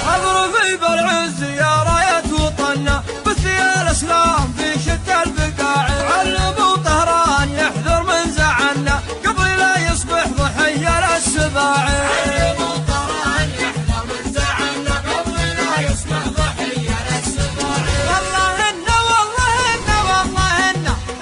حضر في بالعز يا راية وطننا بثي الاسلام في شتى البقاع. علموا طهران يحذر من زعلنا قبل لا يصبح ضحية للسباع. علموا طهران يحذر من زعلنا قبل لا يصبح ضحية للسباع. والله إن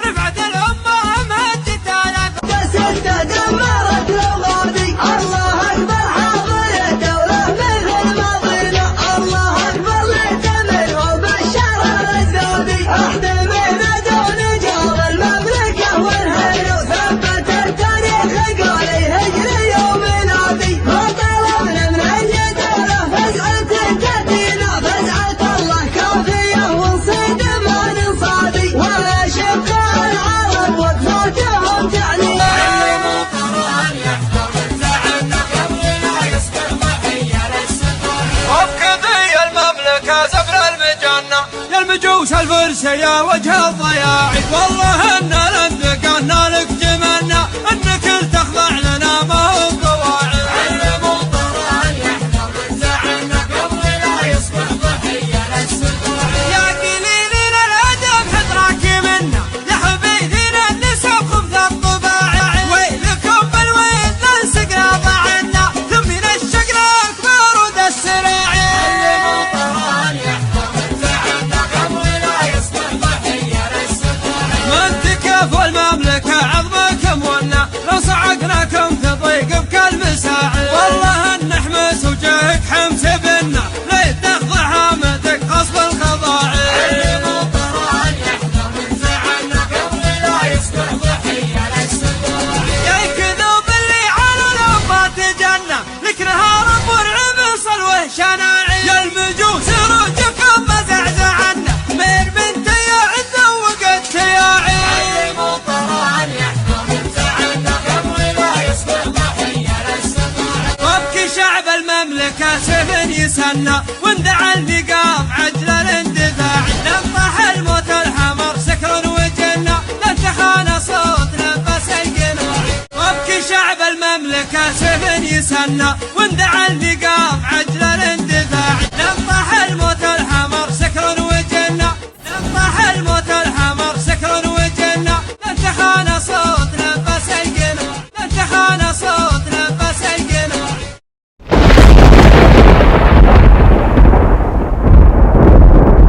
رفعت الأمة مهدت على ستة دمرت الغادي. الله أكبر حاضر دولة مثل ماضينا. الله أكبر لتمر وبشر الزودي. أحتمينا دون جار المملكة والهيل وثبت التاريخ قولي هجري وميلادي. ما طلبنا من أي دولة فزعة تأتينا. فزعة الله كافية ونصيد ما ننصادي. ولا شق العرب وقفاتهم تعني. وبكذي المملكة زبر المجنة يا المجوس الفرس يا وجه الضياع. والله إن لندقنا لك جمنا إنك تخضع لنا ما هو قواعد. علموا طهران يحذر من زعلنا قبل لا يصبح ضحية للسباع. يا قليلين الأدب حذرك منا يا حبيبنا النساء خبث الطباع. ويلكم بالويل ننسقنا ضعنا ثم من الشقنا أكبر ود السراع. علموا طهران يحذر من زعلنا قبل لا يصبح ضحية للسباع. من تكفوا المملكة عظمكم ونا لو صعقناكم تضيق بكل مساعي. والله ان حمس وجهك حمس بنا لا تخضع هامتك غصب الخضاعي. علموا طهران يحذر من زعلنا قبل لا يصبح ضحية للسباع. يا كذوب اللي على الأمة تجنى لك نهار مرعب صلوه شناعي. يا المجوس رجكم مزعزعنا مير بنت يا عز وقت تياعي. علموا طهران يحذر من زعلنا قبل لا يصبح ضحية للسباع. وابكي شعب المملكة سيف يسنى واندعى النقاب عجل الاندفاع. نطح الموت الحمر سكر وجنة لا تخان صوت نفس القناع. وابكي شعب المملكة سيف يسنى